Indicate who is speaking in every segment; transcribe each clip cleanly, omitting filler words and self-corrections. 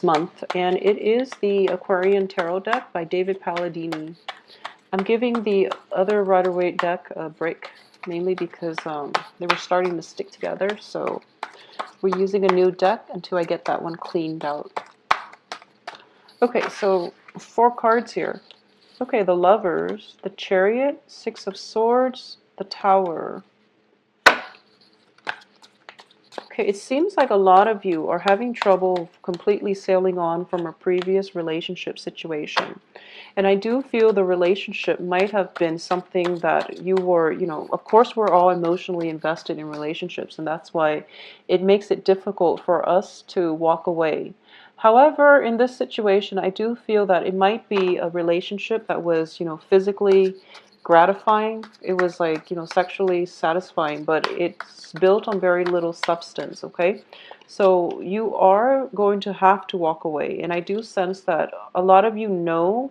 Speaker 1: month, and it is the Aquarian Tarot deck by David Palladini. I'm giving the other Rider-Waite deck a break, mainly because they were starting to stick together, so we're using a new deck until I get that one cleaned out. Okay, so 4 cards here. Okay, the Lovers, the Chariot, 6 of Swords, the Tower. Okay, it seems like a lot of you are having trouble completely sailing on from a previous relationship situation. And I do feel the relationship might have been something that you were, of course we're all emotionally invested in relationships, and that's why it makes it difficult for us to walk away. However, in this situation, I do feel that it might be a relationship that was, physically gratifying. It was like, sexually satisfying, but it's built on very little substance, okay? So you are going to have to walk away. And I do sense that a lot of you know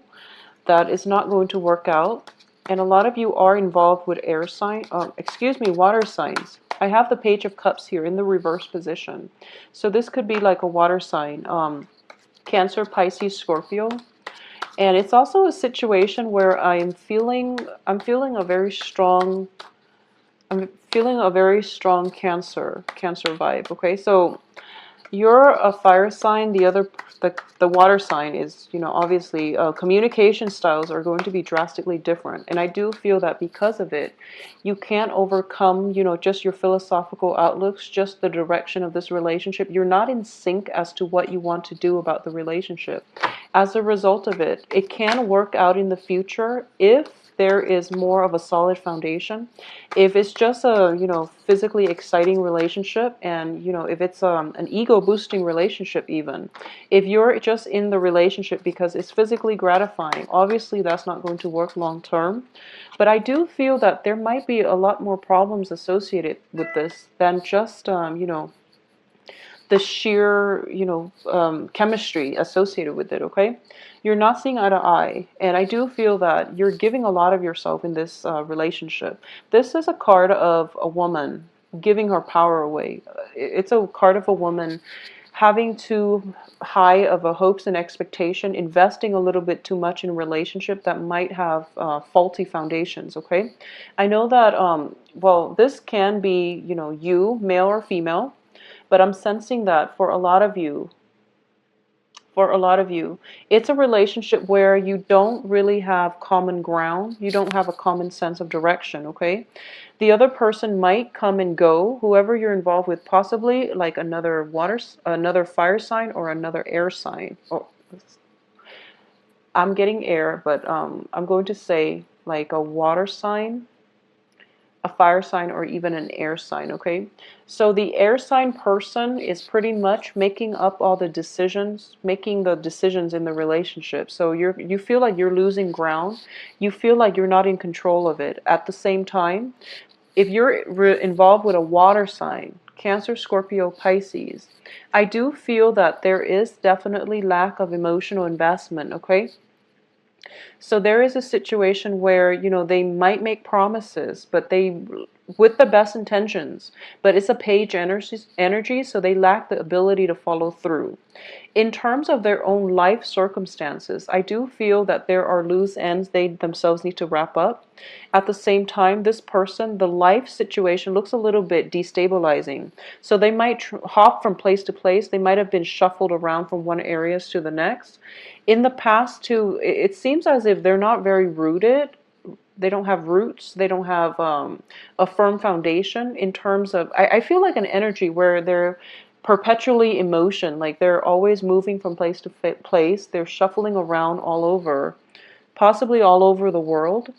Speaker 1: that it's not going to work out. And a lot of you are involved with water signs. I have the Page of Cups here in the reverse position. So this could be like a water sign, Cancer, Pisces, Scorpio. And it's also a situation where I'm feeling a very strong Cancer vibe. Okay, so you're a fire sign. The water sign is, obviously communication styles are going to be drastically different. And I do feel that because of it, you can't overcome, just your philosophical outlooks, just the direction of this relationship. You're not in sync as to what you want to do about the relationship. As a result of it, it can work out in the future if there is more of a solid foundation. If it's just a, physically exciting relationship, and, if it's an ego boosting relationship even, if you're just in the relationship because it's physically gratifying, obviously that's not going to work long term. But I do feel that there might be a lot more problems associated with this than just, the sheer, chemistry associated with it, okay? You're not seeing eye to eye, and I do feel that you're giving a lot of yourself in this relationship. This is a card of a woman giving her power away. It's a card of a woman having too high of a hopes and expectation, investing a little bit too much in a relationship that might have faulty foundations, okay? I know that, well, this can be, you, male or female, but I'm sensing that for a lot of you, it's a relationship where you don't really have common ground. You don't have a common sense of direction, okay? The other person might come and go, whoever you're involved with, possibly like another fire sign or another air sign. Oh, I'm getting air, but I'm going to say like a water sign, a fire sign, or even an air sign, okay? So the air sign person is pretty much making up all the decisions, making the decisions in the relationship. So you feel like you're losing ground. You feel like you're not in control of it. At the same time, if you're involved with a water sign, Cancer, Scorpio, Pisces, I do feel that there is definitely lack of emotional investment, okay? So there is a situation where, they might make promises, but with the best intentions, but it's a page energy, so they lack the ability to follow through. In terms of their own life circumstances, I do feel that there are loose ends they themselves need to wrap up. At the same time, this person, the life situation looks a little bit destabilizing. So they might hop from place to place. They might have been shuffled around from one area to the next. In the past, too, it seems as if they're not very rooted. They don't have roots. They don't have a firm foundation in terms of, I feel like an energy where they're perpetually in motion, like they're always moving from place to place. They're shuffling around all over, possibly all over the world.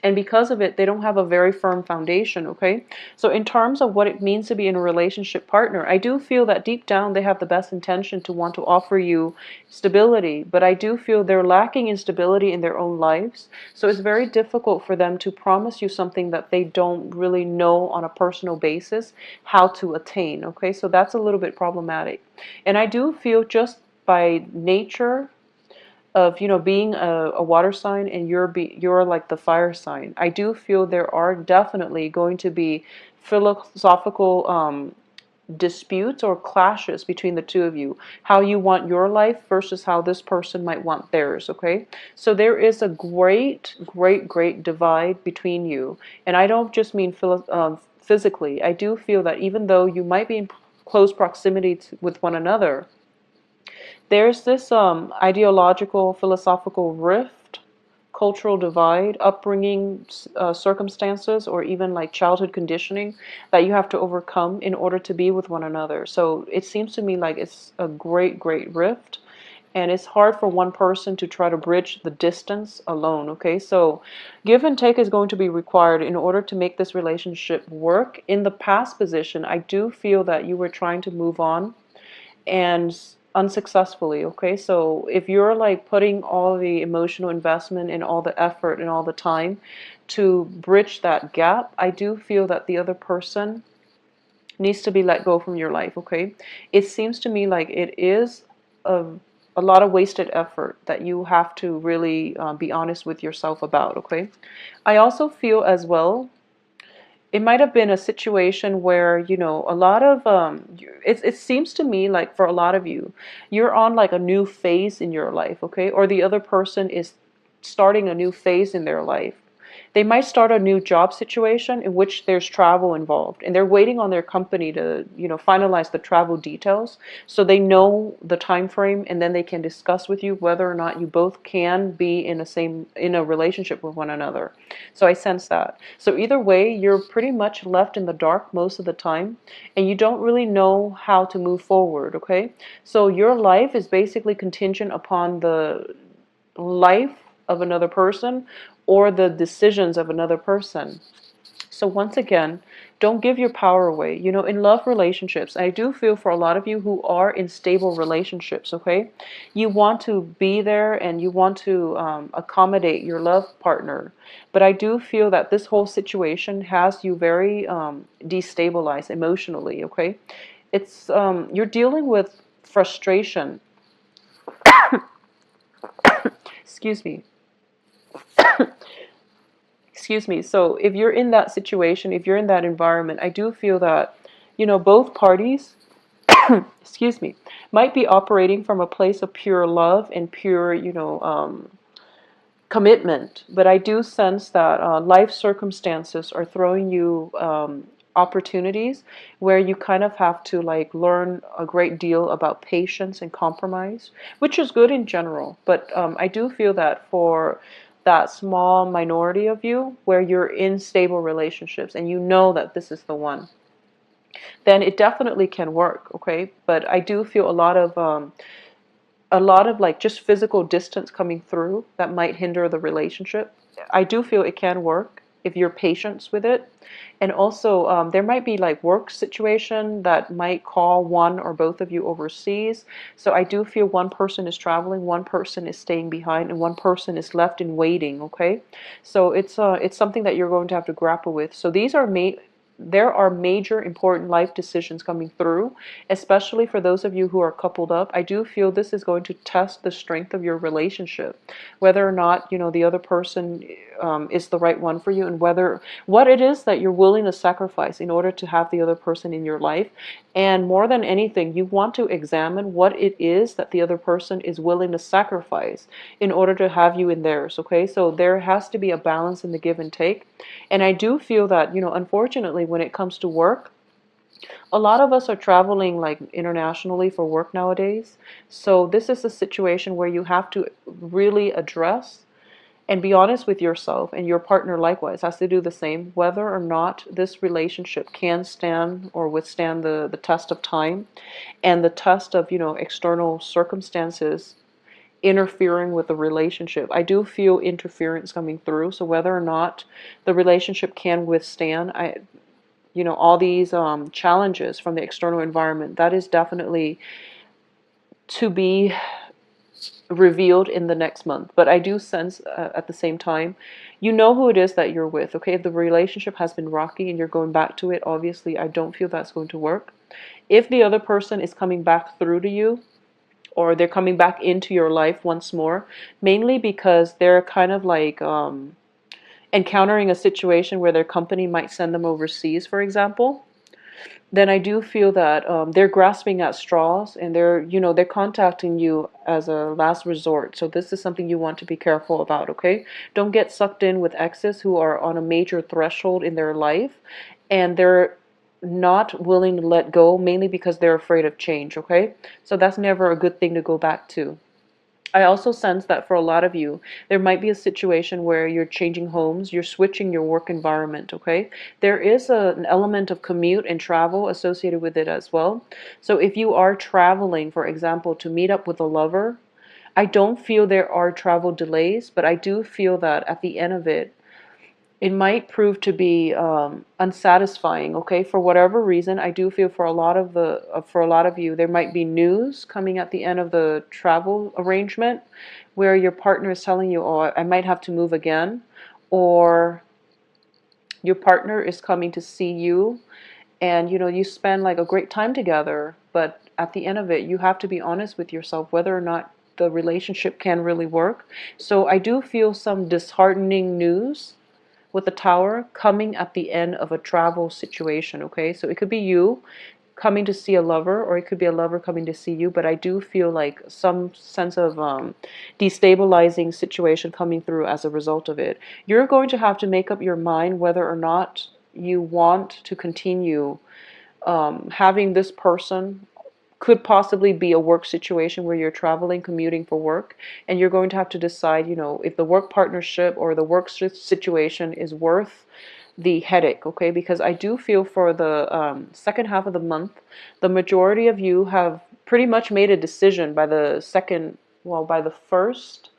Speaker 1: And because of it, they don't have a very firm foundation, okay? So in terms of what it means to be in a relationship partner, I do feel that deep down they have the best intention to want to offer you stability, but I do feel they're lacking in stability in their own lives. So it's very difficult for them to promise you something that they don't really know on a personal basis how to attain, okay? So that's a little bit problematic. And I do feel just by nature of being a water sign, and you're like the fire sign, I do feel there are definitely going to be philosophical disputes or clashes between the two of you, how you want your life versus how this person might want theirs, okay? So there is a great divide between you. And I don't just mean physically. I do feel that even though you might be in close proximity with one another, there's this ideological, philosophical rift, cultural divide, upbringing circumstances, or even like childhood conditioning that you have to overcome in order to be with one another. So it seems to me like it's a great rift. And it's hard for one person to try to bridge the distance alone, okay? So give and take is going to be required in order to make this relationship work. In the past position, I do feel that you were trying to move on and unsuccessfully, okay? So if you're like putting all the emotional investment and all the effort and all the time to bridge that gap, I do feel that the other person needs to be let go from your life, okay? It seems to me like it is a, a lot of wasted effort that you have to really be honest with yourself about, okay? I also feel as well it might have been a situation where, you know, a lot of it seems to me like for a lot of you, you're on like a new phase in your life, okay? Or the other person is starting a new phase in their life. They might start a new job situation in which there's travel involved, and they're waiting on their company to, you know, finalize the travel details so they know the time frame, and then they can discuss with you whether or not you both can be in a relationship with one another. So I sense that. So either way, you're pretty much left in the dark most of the time, and you don't really know how to move forward, okay? So your life is basically contingent upon the life of another person or the decisions of another person. So once again, don't give your power away. You know, in love relationships, I do feel for a lot of you who are in stable relationships, okay? You want to be there and you want to accommodate your love partner. But I do feel that this whole situation has you very destabilized emotionally, okay? It's you're dealing with frustration. Excuse me. Excuse me. So if you're in that situation, if you're in that environment, I do feel that, you know, both parties, excuse me, might be operating from a place of pure love and pure, you know, commitment. But I do sense that life circumstances are throwing you opportunities where you kind of have to like learn a great deal about patience and compromise, which is good in general. But I do feel that for that small minority of you where you're in stable relationships and you know that this is the one, then it definitely can work, okay? But I do feel a lot of like just physical distance coming through that might hinder the relationship. I do feel it can work if you're patient with it. And also, there might be like work situation that might call one or both of you overseas. So I do feel one person is traveling, one person is staying behind, and one person is left in waiting. Okay, so it's something that you're going to have to grapple with. So these are there are major important life decisions coming through, especially for those of you who are coupled up. I do feel this is going to test the strength of your relationship, whether or not, you know, the other person is the right one for you, and whether what it is that you're willing to sacrifice in order to have the other person in your life. And more than anything, you want to examine what it is that the other person is willing to sacrifice in order to have you in theirs, okay? So there has to be a balance in the give and take. And I do feel that, you know, unfortunately, when it comes to work, a lot of us are traveling like internationally for work nowadays. So this is a situation where you have to really address and be honest with yourself, and your partner likewise has to do the same, whether or not this relationship can stand or withstand the test of time and the test of, you know, external circumstances interfering with the relationship. I do feel interference coming through. So whether or not the relationship can withstand, you know, all these challenges from the external environment, that is definitely to be revealed in the next month. But I do sense at the same time, you know who it is that you're with, okay? If the relationship has been rocky and you're going back to it, obviously I don't feel that's going to work. If the other person is coming back through to you, or they're coming back into your life once more, mainly because they're kind of like encountering a situation where their company might send them overseas, for example, then I do feel that they're grasping at straws, and they're contacting you as a last resort. So this is something you want to be careful about, okay? Don't get sucked in with exes who are on a major threshold in their life, and they're not willing to let go, mainly because they're afraid of change, okay? So that's never a good thing to go back to. I also sense that for a lot of you, there might be a situation where you're changing homes, you're switching your work environment, okay? There is an element of commute and travel associated with it as well. So if you are traveling, for example, to meet up with a lover, I don't feel there are travel delays, but I do feel that at the end of it, it might prove to be unsatisfying, okay? For whatever reason, I do feel for a lot of for a lot of you, there might be news coming at the end of the travel arrangement where your partner is telling you, oh, I might have to move again, or your partner is coming to see you, and you spend like a great time together, but at the end of it, you have to be honest with yourself whether or not the relationship can really work. So I do feel some disheartening news with the tower coming at the end of a travel situation, okay? So it could be you coming to see a lover, or it could be a lover coming to see you, but I do feel like some sense of destabilizing situation coming through as a result of it. You're going to have to make up your mind whether or not you want to continue having this person. Could possibly be a work situation where you're traveling, commuting for work, and you're going to have to decide, if the work partnership or the work situation is worth the headache, okay? Because I do feel for the second half of the month, the majority of you have pretty much made a decision by by the first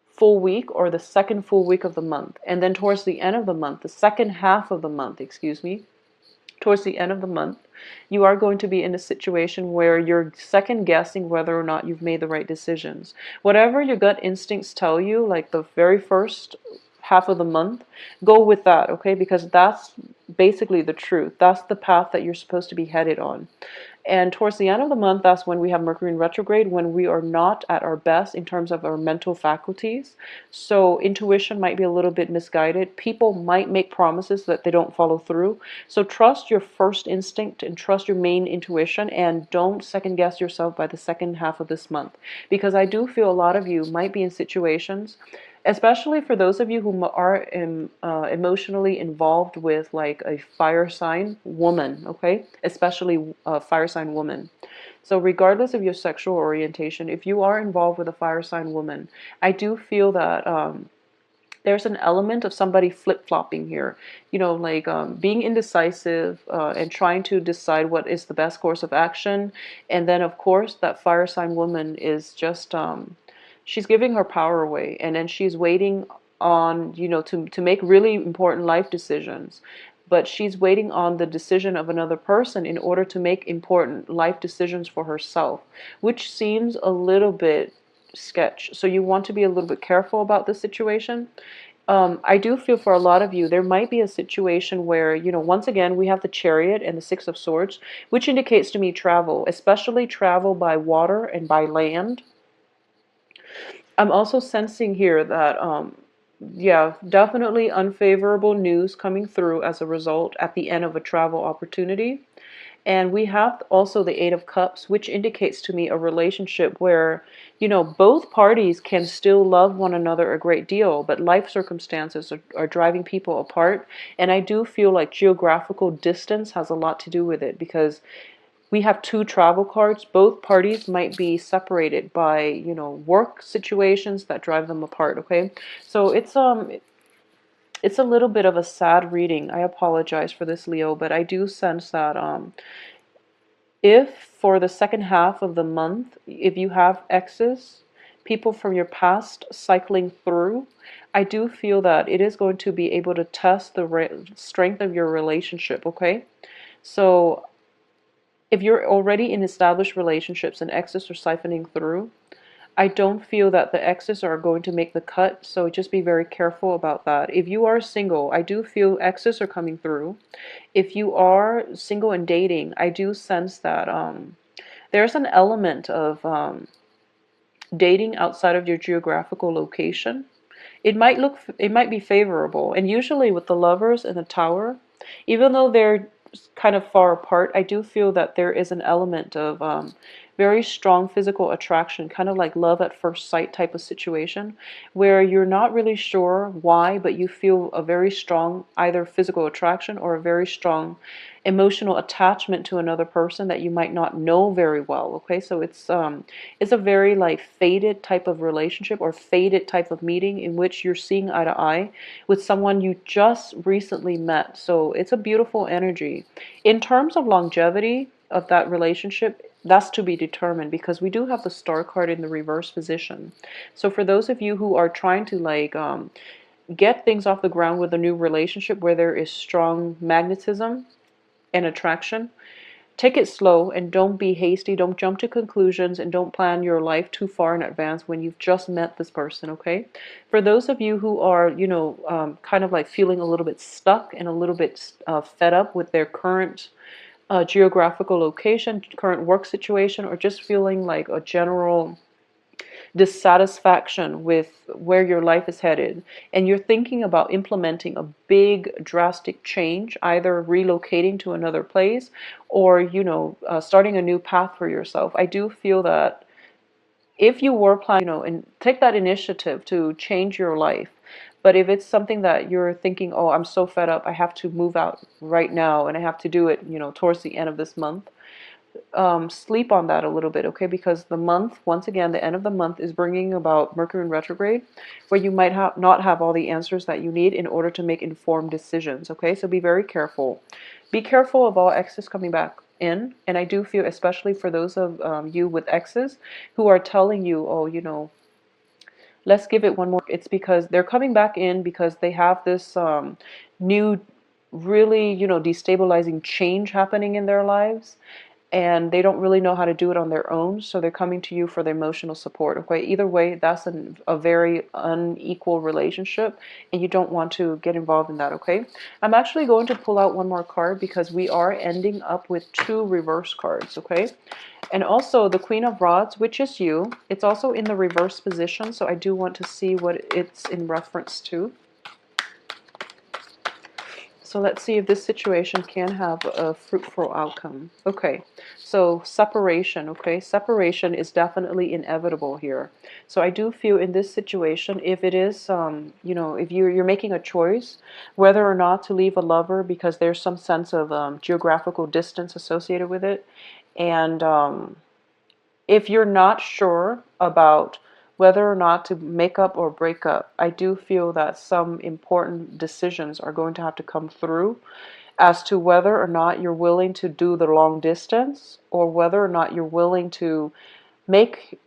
Speaker 1: full week or the second full week of the month. And then towards the end of the month, the second half of the month, excuse me, towards the end of the month, you are going to be in a situation where you're second guessing whether or not you've made the right decisions. Whatever your gut instincts tell you, like the very first half of the month, go with that, okay? Because that's basically the truth. That's the path that you're supposed to be headed on. And towards the end of the month, that's when we have Mercury in retrograde, when we are not at our best in terms of our mental faculties. So intuition might be a little bit misguided. People might make promises that they don't follow through. So trust your first instinct and trust your main intuition, and don't second guess yourself by the second half of this month. Because I do feel a lot of you might be in situations, especially for those of you who are emotionally involved with like a fire sign woman, okay? Especially a fire sign woman. So regardless of your sexual orientation, if you are involved with a fire sign woman, I do feel that there's an element of somebody flip-flopping here, like being indecisive and trying to decide what is the best course of action. And then of course that fire sign woman is just she's giving her power away, and then she's waiting on, to make really important life decisions. But she's waiting on the decision of another person in order to make important life decisions for herself, which seems a little bit sketch. So you want to be a little bit careful about this situation. I do feel for a lot of you, there might be a situation where, once again, we have the Chariot and the Six of Swords, which indicates to me travel, especially travel by water and by land. I'm also sensing here that, yeah, definitely unfavorable news coming through as a result at the end of a travel opportunity. And we have also the Eight of Cups, which indicates to me a relationship where, both parties can still love one another a great deal, but life circumstances are driving people apart. And I do feel like geographical distance has a lot to do with it, because we have two travel cards. Both parties might be separated by, work situations that drive them apart, okay? So it's a little bit of a sad reading. I apologize for this, Leo, but I do sense that if for the second half of the month, if you have exes, people from your past cycling through, I do feel that it is going to be able to test the strength of your relationship, okay? So if you're already in established relationships and exes are siphoning through, I don't feel that the exes are going to make the cut, so just be very careful about that. If you are single, I do feel exes are coming through. If you are single and dating, I do sense that there's an element of dating outside of your geographical location. It might be favorable, and usually with the Lovers and the Tower, even though they're kind of far apart, I do feel that there is an element of very strong physical attraction, kind of like love at first sight type of situation, where you're not really sure why, but you feel a very strong either physical attraction or a very strong emotional attachment to another person that you might not know very well. Okay, so it's a very like faded type of relationship or faded type of meeting in which you're seeing eye to eye with someone you just recently met. So it's a beautiful energy. In terms of longevity of that relationship, that's to be determined because we do have the star card in the reverse position. So for those of you who are trying to like get things off the ground with a new relationship where there is strong magnetism and attraction, take it slow and don't be hasty. Don't jump to conclusions and don't plan your life too far in advance when you've just met this person, okay? For those of you who are, kind of like feeling a little bit stuck and a little bit fed up with their current geographical location, current work situation, or just feeling like a general dissatisfaction with where your life is headed, and you're thinking about implementing a big drastic change, either relocating to another place or starting a new path for yourself, I do feel that if you were planning, and take that initiative to change your life. But if it's something that you're thinking, oh, I'm so fed up, I have to move out right now and I have to do it, towards the end of this month, sleep on that a little bit, okay? Because the month, once again, the end of the month is bringing about Mercury in retrograde, where you might not have all the answers that you need in order to make informed decisions, okay? So be very careful. Be careful of all exes coming back in, and I do feel, especially for those of you with exes who are telling you, oh, let's give it one more. It's because they're coming back in because they have this new, really, destabilizing change happening in their lives, and they don't really know how to do it on their own, so they're coming to you for the emotional support, okay? Either way, that's a very unequal relationship, and you don't want to get involved in that, okay? I'm actually going to pull out one more card because we are ending up with 2 reverse cards, okay? And also the Queen of Rods, which is you, it's also in the reverse position, so I do want to see what it's in reference to. So let's see if this situation can have a fruitful outcome. Okay, so separation, okay? Separation is definitely inevitable here. So I do feel in this situation, if it is, if you're making a choice, whether or not to leave a lover because there's some sense of geographical distance associated with it, and if you're not sure about whether or not to make up or break up, I do feel that some important decisions are going to have to come through as to whether or not you're willing to do the long distance or whether or not you're willing to make,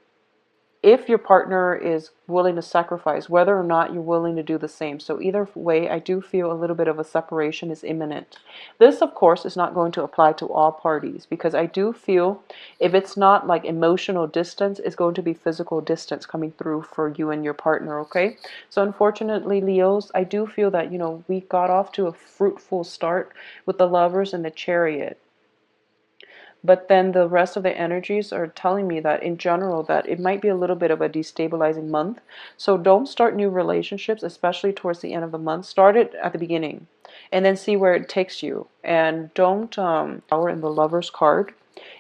Speaker 1: if your partner is willing to sacrifice, whether or not you're willing to do the same. So either way, I do feel a little bit of a separation is imminent. This, of course, is not going to apply to all parties because I do feel if it's not like emotional distance, it's going to be physical distance coming through for you and your partner, okay? So unfortunately, Leos, I do feel that, we got off to a fruitful start with the Lovers and the Chariot. But then the rest of the energies are telling me that in general that it might be a little bit of a destabilizing month. So don't start new relationships, especially towards the end of the month. Start it at the beginning and then see where it takes you. And don't power in the Lover's card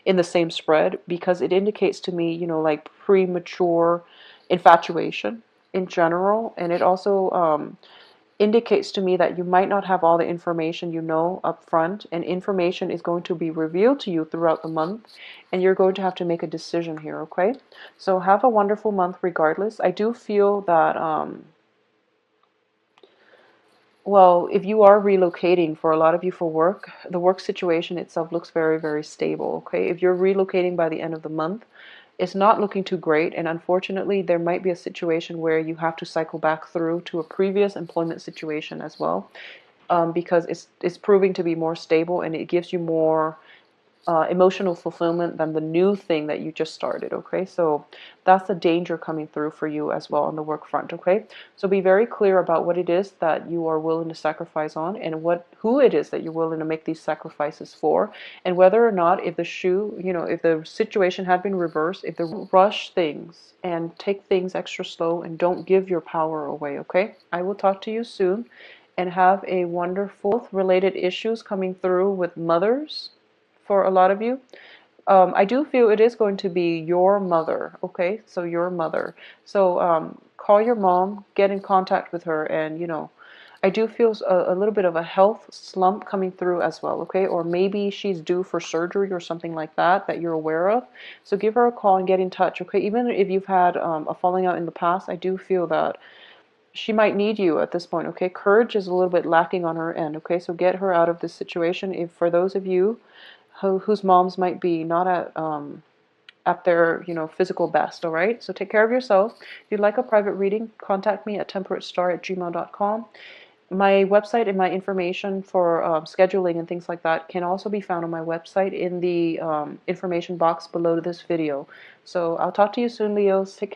Speaker 1: in the same spread because it indicates to me, like premature infatuation in general. And it also indicates to me that you might not have all the information up front, and information is going to be revealed to you throughout the month, and you're going to have to make a decision here, okay? So have a wonderful month regardless. I do feel that, well, if you are relocating, for a lot of you for work, the work situation itself looks very, very stable, okay? If you're relocating by the end of the month, it's not looking too great, and unfortunately there might be a situation where you have to cycle back through to a previous employment situation as well, because it's proving to be more stable and it gives you more emotional fulfillment than the new thing that you just started, okay? So that's the danger coming through for you as well on the work front, okay? So be very clear about what it is that you are willing to sacrifice on and who it is that you're willing to make these sacrifices for, and whether or not if if the situation had been reversed, if the rush things and take things extra slow and don't give your power away, okay? I will talk to you soon, and have a wonderful related issues coming through with mothers for a lot of you. I do feel it is going to be your mother, okay? So your mother. So call your mom, get in contact with her, and I do feel a little bit of a health slump coming through as well, okay? Or maybe she's due for surgery or something like that that you're aware of. So give her a call and get in touch, okay? Even if you've had a falling out in the past, I do feel that she might need you at this point, okay? Courage is a little bit lacking on her end, okay? So get her out of this situation. If for those of you whose moms might be not at their physical best, all right? So take care of yourself. If you'd like a private reading, contact me at temperatestar@gmail.com. My website and my information for scheduling and things like that can also be found on my website in the information box below this video. So I'll talk to you soon, Leos. Take care.